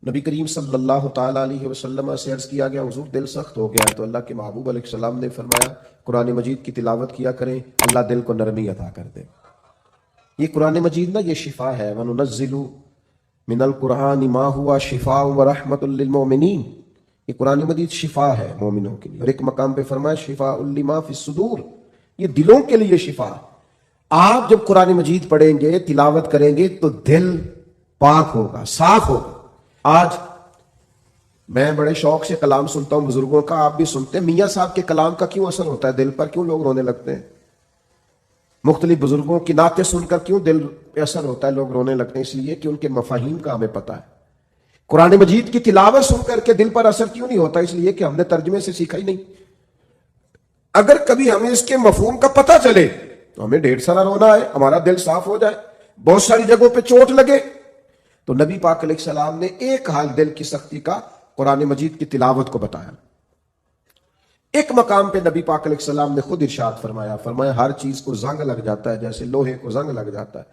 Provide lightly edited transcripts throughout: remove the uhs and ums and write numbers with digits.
نبی کریم صلی اللہ تعالیٰ علیہ وسلم سے عرض کیا گیا حضور دل سخت ہو گیا ہے، تو اللہ کے محبوب علیہ السلام نے فرمایا قرآن مجید کی تلاوت کیا کریں، اللہ دل کو نرمی عطا کر دے۔ یہ قرآن مجید نا یہ شفا ہے، وَنُنَزِّلُ مِنَ الْقُرْآنِ مَا هُوَ شِفَاءٌ وَرَحْمَةٌ لِّلْمُؤْمِنِينَ، یہ قرآن مجید شفا ہے مومنوں کے لیے، اور ایک مقام پہ فرمایا شفاء لِمَا فِي الصُّدُورِ، یہ دلوں کے لیے شفا۔ آپ جب قرآن مجید پڑھیں گے، تلاوت کریں گے تو دل پاک ہوگا، صاف ہوگا۔ آج میں بڑے شوق سے کلام سنتا ہوں بزرگوں کا، آپ بھی سنتے ہیں، میاں صاحب کے کلام کا کیوں اثر ہوتا ہے دل پر، کیوں لوگ رونے لگتے ہیں؟ مختلف بزرگوں کی نعتیں سن کر کیوں دل پہ اثر ہوتا ہے، لوگ رونے لگتے ہیں؟ اس لیے کہ ان کے مفاہیم کا ہمیں پتہ ہے۔ قرآن مجید کی تلاوت سن کر کے دل پر اثر کیوں نہیں ہوتا؟ اس لیے کہ ہم نے ترجمے سے سیکھا ہی نہیں۔ اگر کبھی ہمیں اس کے مفہوم کا پتہ چلے تو ہمیں ڈھیر سارا رونا ہے، ہمارا دل صاف ہو جائے، بہت ساری جگہوں پہ چوٹ لگے۔ تو نبی پاک علیہ السلام نے ایک حال دل کی سختی کا قرآن مجید کی تلاوت کو بتایا۔ ایک مقام پہ نبی پاک علیہ السلام نے خود ارشاد فرمایا ہر چیز کو زنگ لگ جاتا ہے، جیسے لوہے کو زنگ لگ جاتا ہے،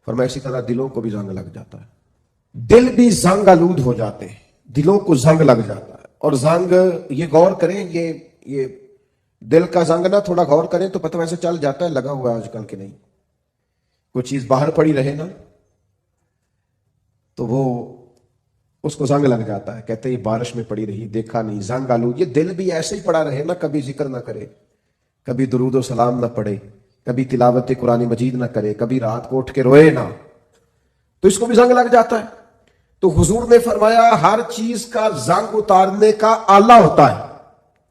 فرمایا اسی طرح دلوں کو بھی زنگ لگ جاتا ہے۔ دل بھی زنگ آلود ہو جاتے ہیں، دلوں کو زنگ لگ جاتا ہے۔ اور زنگ، یہ غور کریں، یہ دل کا زنگ نہ تھوڑا غور کریں تو پتہ ویسے چل جاتا ہے لگا ہوا ہے آج کل کے نہیں۔ کوئی چیز باہر پڑی رہے نا تو وہ اس کو زنگ لگ جاتا ہے، کہتے ہیں بارش میں پڑی رہی دیکھا نہیں، زنگ آلود۔ یہ دل بھی ایسے ہی پڑا رہے نا، کبھی ذکر نہ کرے، کبھی درود و سلام نہ پڑھے، کبھی تلاوت قرآن مجید نہ کرے، کبھی رات کو اٹھ کے روئے نہ، تو اس کو بھی زنگ لگ جاتا ہے۔ تو حضور نے فرمایا ہر چیز کا زنگ اتارنے کا آلہ ہوتا ہے۔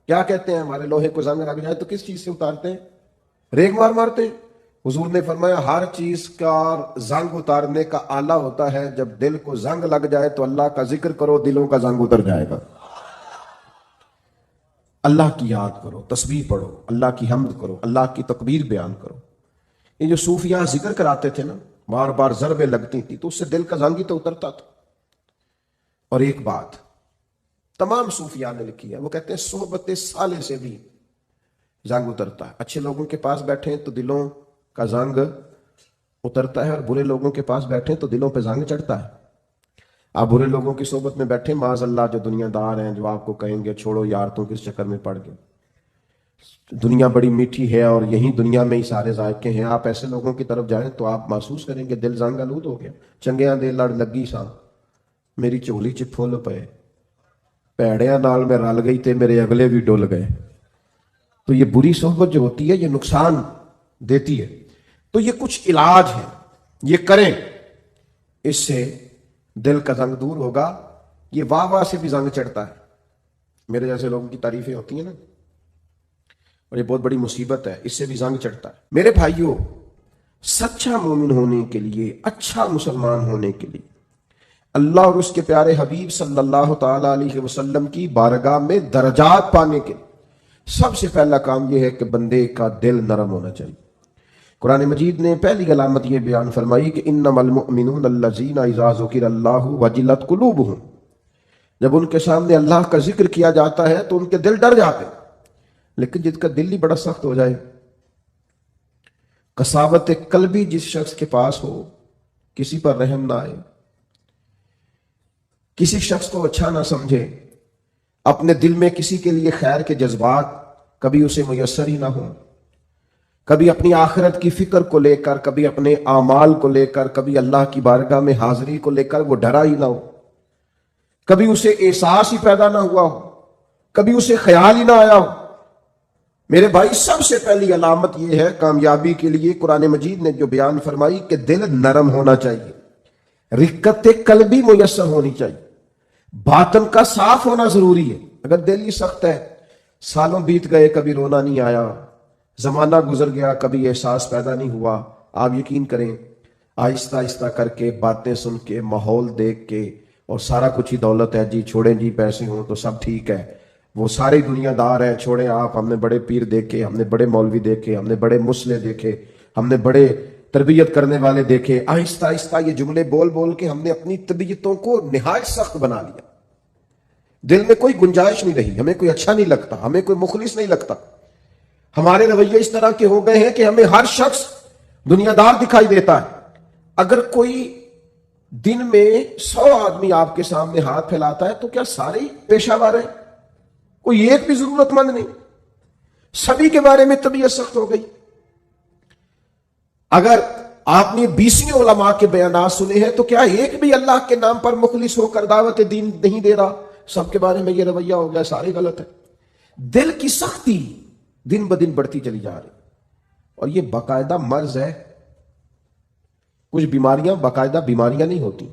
کیا کہتے ہیں؟ ہمارے لوہے کو زنگ لگ جائے تو کس چیز سے اتارتے ہیں؟ ریگ مارتے ہیں۔ حضور نے فرمایا ہر چیز کا زنگ اتارنے کا آلہ ہوتا ہے، جب دل کو زنگ لگ جائے تو اللہ کا ذکر کرو، دلوں کا زنگ اتر جائے گا۔ اللہ کی یاد کرو، تسبیح پڑھو، اللہ کی حمد کرو، اللہ کی تکبیر بیان کرو۔ یہ جو صوفیاء ذکر کراتے تھے نا، بار بار ضربیں لگتی تھی تو اس سے دل کا زنگ ہی تو اترتا تھا۔ اور ایک بات تمام صوفیاء نے لکھی ہے، وہ کہتے ہیں صحبت صالح سے بھی زنگ اترتا ہے۔ اچھے لوگوں کے پاس بیٹھیں تو دلوں کا زنگ اترتا ہے، اور برے لوگوں کے پاس بیٹھیں تو دلوں پہ زنگ چڑھتا ہے۔ آپ برے لوگوں کی صحبت میں بیٹھیں، معاذ اللہ جو دنیا دار ہیں، جو آپ کو کہیں گے چھوڑو یار تم کس چکر میں پڑ گئے، دنیا بڑی میٹھی ہے اور یہی دنیا میں ہی سارے ذائقے ہیں، آپ ایسے لوگوں کی طرف جائیں تو آپ محسوس کریں گے دل زنگ آلود ہو گیا۔ چنگیاں دے لڑ لگی سا میری چولی چ پھول پئے، پیڑیاں نال میں رل گئی تے میرے اگلے بھی ڈل گئے۔ تو یہ بری صحبت جو ہوتی ہے یہ نقصان دیتی ہے۔ تو یہ کچھ علاج ہے، یہ کریں، اس سے دل کا زنگ دور ہوگا۔ یہ واہ واہ سے بھی زنگ چڑھتا ہے، میرے جیسے لوگوں کی تعریفیں ہوتی ہیں نا، اور یہ بہت بڑی مصیبت ہے، اس سے بھی زنگ چڑھتا ہے۔ میرے بھائیوں، سچا مومن ہونے کے لیے، اچھا مسلمان ہونے کے لیے، اللہ اور اس کے پیارے حبیب صلی اللہ تعالی علیہ وسلم کی بارگاہ میں درجات پانے کے سب سے پہلا کام یہ ہے کہ بندے کا دل نرم ہونا چاہیے۔ قرآن مجید نے پہلی علامت یہ بیان فرمائی کہ انما المؤمنون الذین اذا ذکر اللہ وجلت قلوبہم، جب ان کے سامنے اللہ کا ذکر کیا جاتا ہے تو ان کے دل ڈر جاتے ہیں۔ لیکن جس کا دل ہی بڑا سخت ہو جائے، قساوت قلبی جس شخص کے پاس ہو، کسی پر رحم نہ آئے، کسی شخص کو اچھا نہ سمجھے، اپنے دل میں کسی کے لیے خیر کے جذبات کبھی اسے میسر ہی نہ ہو، کبھی اپنی آخرت کی فکر کو لے کر، کبھی اپنے اعمال کو لے کر، کبھی اللہ کی بارگاہ میں حاضری کو لے کر وہ ڈرا ہی نہ ہو، کبھی اسے احساس ہی پیدا نہ ہوا ہو، کبھی اسے خیال ہی نہ آیا ہو، میرے بھائی سب سے پہلی علامت یہ ہے کامیابی کے لیے قرآن مجید نے جو بیان فرمائی کہ دل نرم ہونا چاہیے، رقت قلبی میسر ہونی چاہیے، باطن کا صاف ہونا ضروری ہے۔ اگر دل ہی سخت ہے، سالوں بیت گئے کبھی رونا نہیں آیا، زمانہ گزر گیا کبھی احساس پیدا نہیں ہوا، آپ یقین کریں آہستہ آہستہ کر کے، باتیں سن کے، ماحول دیکھ کے، اور سارا کچھ ہی دولت ہے جی، چھوڑیں جی پیسے ہوں تو سب ٹھیک ہے، وہ سارے دنیا دار ہیں، چھوڑیں آپ، ہم نے بڑے پیر دیکھے، ہم نے بڑے مولوی دیکھے، ہم نے بڑے مسلح دیکھے، ہم نے بڑے تربیت کرنے والے دیکھے۔ آہستہ آہستہ یہ جملے بول بول کے ہم نے اپنی طبیعتوں کو نہایت سخت بنا لیا، دل میں کوئی گنجائش نہیں رہی، ہمیں کوئی اچھا نہیں لگتا، ہمیں کوئی مخلص نہیں لگتا، ہمارے رویے اس طرح کے ہو گئے ہیں کہ ہمیں ہر شخص دنیا دار دکھائی دیتا ہے۔ اگر کوئی دن میں 100 آدمی آپ کے سامنے ہاتھ پھیلاتا ہے تو کیا سارے ہی پیشہ ور ہیں؟ کوئی ایک بھی ضرورت مند نہیں؟ سبھی کے بارے میں طبیعت سخت ہو گئی۔ اگر آپ نے 20 علماء کے بیانات سنے ہیں تو کیا ایک بھی اللہ کے نام پر مخلص ہو کر دعوت دین نہیں دے رہا؟ سب کے بارے میں یہ رویہ ہو گیا، سارے غلط ہے۔ دل کی سختی دن بدن بڑھتی چلی جا رہی، اور یہ باقاعدہ مرض ہے۔ کچھ بیماریاں باقاعدہ بیماریاں نہیں ہوتی،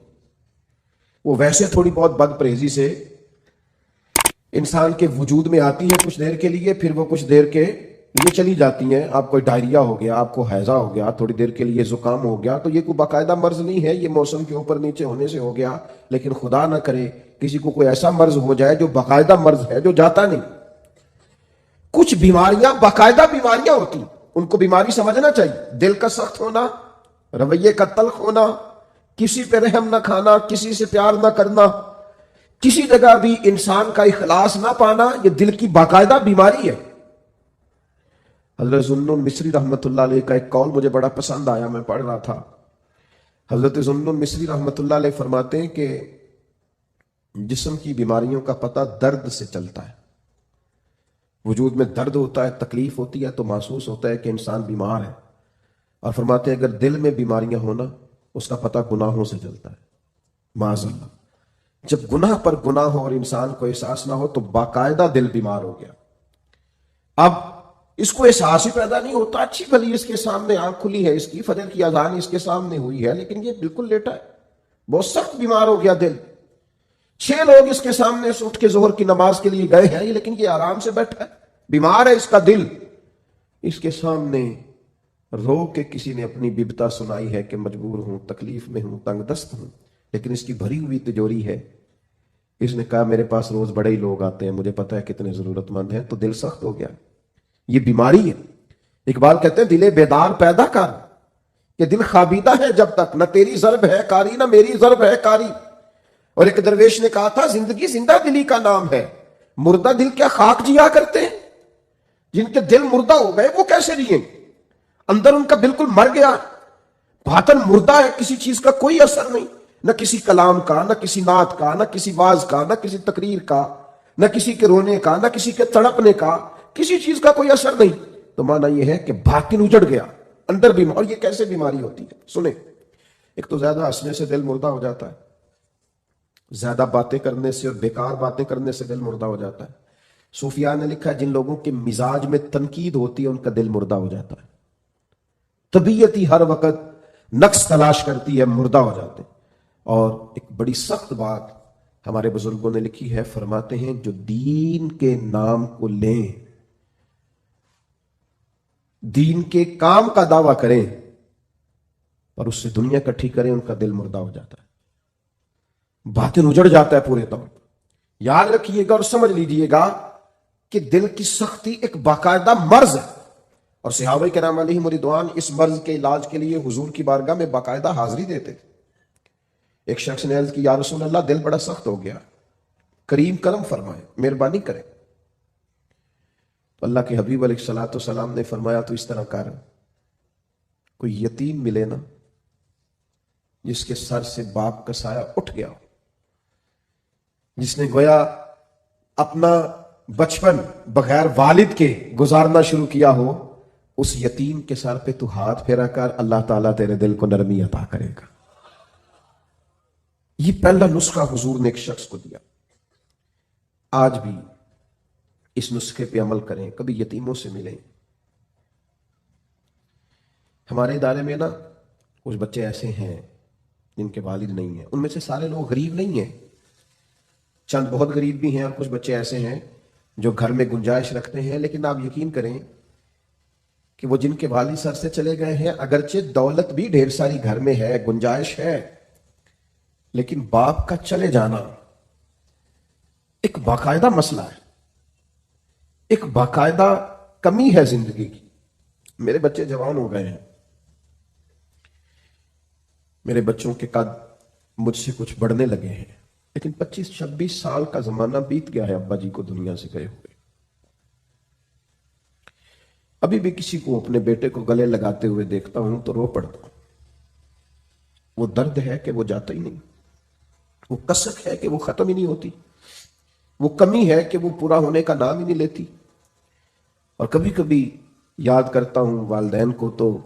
وہ ویسے تھوڑی بہت بد پرہیزی سے انسان کے وجود میں آتی ہیں کچھ دیر کے لیے، پھر وہ کچھ دیر کے لیے چلی جاتی ہیں۔ آپ کو ڈائریا ہو گیا، آپ کو ہیضہ ہو گیا، تھوڑی دیر کے لیے زکام ہو گیا، تو یہ کوئی باقاعدہ مرض نہیں ہے، یہ موسم کے اوپر نیچے ہونے سے ہو گیا۔ لیکن خدا نہ کرے کسی کو کوئی ایسا مرض ہو جائے جو باقاعدہ مرض ہے، جو جاتا نہیں۔ کچھ بیماریاں باقاعدہ بیماریاں ہوتی، ان کو بیماری سمجھنا چاہیے۔ دل کا سخت ہونا، رویے کا تلخ ہونا، کسی پہ رحم نہ کھانا، کسی سے پیار نہ کرنا، کسی جگہ بھی انسان کا اخلاص نہ پانا، یہ دل کی باقاعدہ بیماری ہے۔ حضرت ذوالنون مصری رحمت اللہ علیہ کا ایک قول مجھے بڑا پسند آیا، میں پڑھ رہا تھا۔ حضرت ذوالنون مصری رحمت اللہ علیہ فرماتے ہیں کہ جسم کی بیماریوں کا پتہ درد سے چلتا ہے۔ وجود میں درد ہوتا ہے، تکلیف ہوتی ہے تو محسوس ہوتا ہے کہ انسان بیمار ہے، اور فرماتے ہیں اگر دل میں بیماریاں ہونا، اس کا پتہ گناہوں سے چلتا ہے، معاذ اللہ۔ جب گناہ پر گناہ ہو اور انسان کو احساس نہ ہو تو باقاعدہ دل بیمار ہو گیا۔ اب اس کو احساس ہی پیدا نہیں ہوتا، اچھی بھلی اس کے سامنے آنکھ کھلی ہے، اس کی فجر کی اذان اس کے سامنے ہوئی ہے، لیکن یہ بالکل لیٹا ہے، بہت سخت بیمار ہو گیا دل۔ 6 لوگ اس کے سامنے سے اٹھ کے ظہر کی نماز کے لیے گئے ہیں، لیکن یہ آرام سے بیٹھا ہے، بیمار ہے اس کا دل۔ اس کے سامنے رو کے کسی نے اپنی ببتا سنائی ہے کہ مجبور ہوں، تکلیف میں ہوں، تنگ دست ہوں، لیکن اس کی بھری ہوئی تجوری ہے۔ اس نے کہا میرے پاس روز بڑے ہی لوگ آتے ہیں، مجھے پتہ ہے کتنے ضرورت مند ہیں، تو دل سخت ہو گیا۔ یہ بیماری ہے۔ اقبال کہتے ہیں دل بیدار پیدا کر، کہ دل خوابیدہ ہے جب تک، نہ تیری ضرب ہے کاری نہ میری ضرب ہے کاری۔ اور ایک درویش نے کہا تھا زندگی زندہ دلی کا نام ہے، مردہ دل کیا خاک جیا کرتے ہیں؟ جن کے دل مردہ ہو گئے وہ کیسے جئیں؟ اندر ان کا بالکل مر گیا، باطن مردہ ہے، کسی چیز کا کوئی اثر نہیں، نہ کسی کلام کا، نہ کسی نعت کا، نہ کسی واز کا، نہ کسی تقریر کا، نہ کسی کے رونے کا، نہ کسی کے تڑپنے کا، کسی چیز کا کوئی اثر نہیں۔ تو معنی یہ ہے کہ باطن اجڑ گیا، اندر بیمار۔ اور یہ کیسے بیماری ہوتی ہے سنیں، ایک تو زیادہ ہنسنے سے دل مردہ ہو جاتا ہے، زیادہ باتیں کرنے سے اور بیکار باتیں کرنے سے دل مردہ ہو جاتا ہے۔ صوفیاء نے لکھا ہے جن لوگوں کے مزاج میں تنقید ہوتی ہے ان کا دل مردہ ہو جاتا ہے، طبیعت ہی ہر وقت نقص تلاش کرتی ہے، مردہ ہو جاتے ہیں۔ اور ایک بڑی سخت بات ہمارے بزرگوں نے لکھی ہے، فرماتے ہیں جو دین کے نام کو لیں، دین کے کام کا دعویٰ کریں اور اس سے دنیا اکٹھی کریں، ان کا دل مردہ ہو جاتا ہے، باطن اجڑ جاتا ہے پورے طور پر۔ یاد رکھیے گا اور سمجھ لیجئے گا کہ دل کی سختی ایک باقاعدہ مرض ہے، اور صحابہ کرام علیہم رضوان اس مرض کے علاج کے لیے حضور کی بارگاہ میں باقاعدہ حاضری دیتے تھے۔ ایک شخص نے عرض کی یا رسول اللہ دل بڑا سخت ہو گیا، کریم کرم فرمائے، مہربانی کریں۔ تو اللہ کے حبیب علیہ الصلوۃ والسلام نے فرمایا تو اس طرح کر، کوئی یتیم ملے نا جس کے سر سے باپ کا سایہ اٹھ گیا ہو، جس نے گویا اپنا بچپن بغیر والد کے گزارنا شروع کیا ہو، اس یتیم کے سر پہ تو ہاتھ پھیرا کر، اللہ تعالیٰ تیرے دل کو نرمی عطا کرے گا۔ یہ پہلا نسخہ حضور نے ایک شخص کو دیا۔ آج بھی اس نسخے پہ عمل کریں، کبھی یتیموں سے ملیں۔ ہمارے ادارے میں نا کچھ بچے ایسے ہیں جن کے والد نہیں ہیں، ان میں سے سارے لوگ غریب نہیں ہیں، چند بہت غریب بھی ہیں، اور کچھ بچے ایسے ہیں جو گھر میں گنجائش رکھتے ہیں، لیکن آپ یقین کریں کہ وہ جن کے والد سر سے چلے گئے ہیں، اگرچہ دولت بھی ڈھیر ساری گھر میں ہے، گنجائش ہے، لیکن باپ کا چلے جانا ایک باقاعدہ مسئلہ ہے، ایک باقاعدہ کمی ہے زندگی کی۔ میرے بچے جوان ہو گئے ہیں، میرے بچوں کے قد مجھ سے کچھ بڑھنے لگے ہیں، لیکن 25-26 سال کا زمانہ بیت گیا ہے ابا جی کو دنیا سے گئے ہوئے۔ ابھی بھی کسی کو اپنے بیٹے کو گلے لگاتے ہوئے دیکھتا ہوں تو رو پڑتا ہوں۔ وہ درد ہے کہ وہ جاتا ہی نہیں، وہ کسک ہے کہ وہ ختم ہی نہیں ہوتی، وہ کمی ہے کہ وہ پورا ہونے کا نام ہی نہیں لیتی۔ اور کبھی کبھی یاد کرتا ہوں والدین کو تو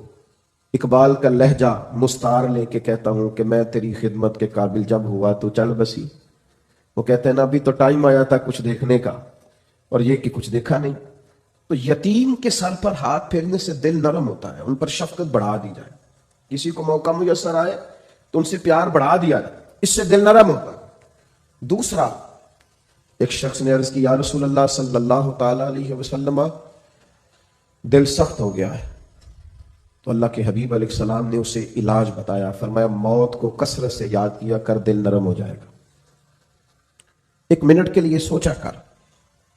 اقبال کا لہجہ مستعار لے کے کہتا ہوں کہ میں تیری خدمت کے قابل جب ہوا تو چل بسی۔ وہ کہتے ہیں نا ابھی تو ٹائم آیا تھا کچھ دیکھنے کا، اور یہ کہ کچھ دیکھا نہیں۔ تو یتیم کے سر پر ہاتھ پھیرنے سے دل نرم ہوتا ہے، ان پر شفقت بڑھا دی جائے، کسی کو موقع میسر آئے تو ان سے پیار بڑھا دیا جائے، اس سے دل نرم ہوتا ہے۔ دوسرا، ایک شخص نے عرض کی یا رسول اللہ صلی اللہ تعالی علیہ وسلم دل سخت ہو گیا ہے، تو اللہ کے حبیب علیہ السلام نے اسے علاج بتایا، فرمایا موت کو کثرت سے یاد کیا کر، دل نرم ہو جائے گا۔ ایک منٹ کے لیے سوچا کر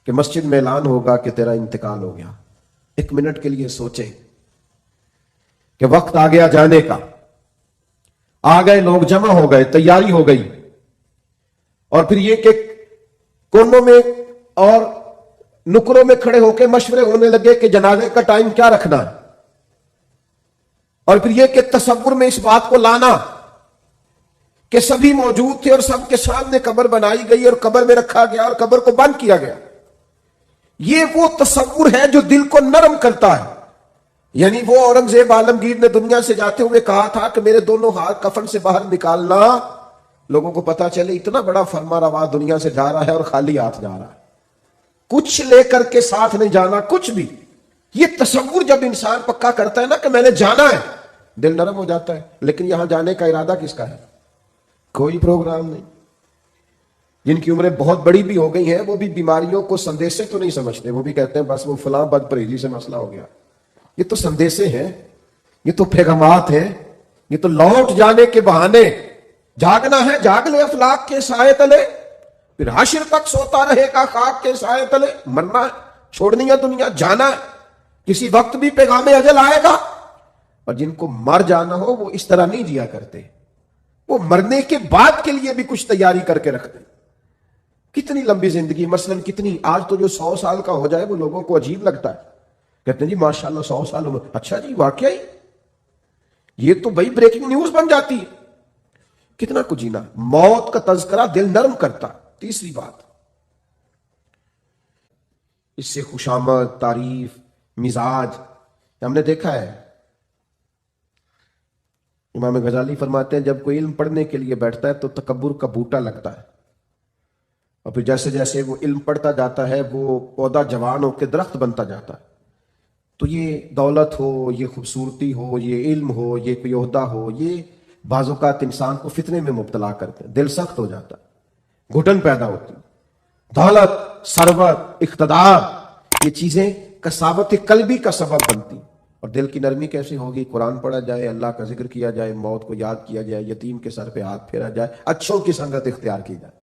کہ مسجد میں اعلان ہوگا کہ تیرا انتقال ہو گیا، ایک منٹ کے لیے سوچے کہ وقت آ گیا جانے کا، آ گئے لوگ جمع ہو گئے، تیاری ہو گئی، اور پھر یہ کہ کونوں میں اور نکروں میں کھڑے ہو کے مشورے ہونے لگے کہ جنازے کا ٹائم کیا رکھنا ہے، اور پھر یہ کہ تصور میں اس بات کو لانا کہ سبھی موجود تھے اور سب کے سامنے قبر بنائی گئی اور قبر میں رکھا گیا اور قبر کو بند کیا گیا۔ یہ وہ تصور ہے جو دل کو نرم کرتا ہے۔ یعنی وہ اورنگزیب عالمگیر نے دنیا سے جاتے ہوئے کہا تھا کہ میرے دونوں ہاتھ کفن سے باہر نکالنا، لوگوں کو پتا چلے اتنا بڑا فرما روا دنیا سے جا رہا ہے اور خالی ہاتھ جا رہا ہے، کچھ لے کر کے ساتھ نہیں جانا، کچھ بھی۔ یہ تصور جب انسان پکا کرتا ہے نا کہ میں نے جانا ہے، دل نرم ہو جاتا ہے۔ لیکن یہاں جانے کا ارادہ کس کا ہے؟ کوئی پروگرام نہیں۔ جن کی عمریں بہت بڑی بھی ہو گئی ہیں وہ بھی بیماریوں کو سندیسے تو نہیں سمجھتے، وہ بھی کہتے ہیں بس وہ فلاں بد پرہیزی سے مسئلہ ہو گیا۔ یہ تو سندیسے ہیں، یہ تو پیغامات ہیں، یہ تو لوٹ جانے کے بہانے۔ جاگنا ہے جاگ لے افلاک کے سائے تلے، پھر حشر تک سوتا رہے گا خاک کے سائے تلے۔ مرنا ہے، چھوڑنی ہے دنیا، جانا ہے، کسی وقت بھی پیغام اجل آئے گا۔ اور جن کو مر جانا ہو وہ اس طرح نہیں جیا کرتے، وہ مرنے کے بعد کے لیے بھی کچھ تیاری کر کے رکھتے۔ کتنی لمبی زندگی، مثلاً کتنی، آج تو جو 100 سال کا ہو جائے وہ لوگوں کو عجیب لگتا ہے، کہتے ہیں جی ماشاءاللہ 100 سال عمر۔ اچھا جی واقعی، یہ تو بھائی بریکنگ نیوز بن جاتی ہے۔ کتنا کچھ جینا۔ موت کا تذکرہ دل نرم کرتا۔ تیسری بات، اس سے خوشامد، تعریف، مزاج ہم نے دیکھا ہے۔ امام غزالی فرماتے ہیں جب کوئی علم پڑھنے کے لیے بیٹھتا ہے تو تکبر کا بوٹا لگتا ہے، اور پھر جیسے جیسے وہ علم پڑھتا جاتا ہے وہ پودا جوان ہو کے درخت بنتا جاتا ہے۔ تو یہ دولت ہو، یہ خوبصورتی ہو، یہ علم ہو، یہ کوئی عہدہ ہو، یہ بعض اوقات انسان کو فتنے میں مبتلا کرتے ہیں، دل سخت ہو جاتا ہے، گھٹن پیدا ہوتی۔ دولت، ثروت، اقتدار، یہ چیزیں کساوت قلبی کا سبب بنتی، اور دل کی نرمی کیسے ہوگی؟ قرآن پڑھا جائے، اللہ کا ذکر کیا جائے، موت کو یاد کیا جائے، یتیم کے سر پہ ہاتھ پھیرا جائے، اچھوں کی سنگت اختیار کی جائے۔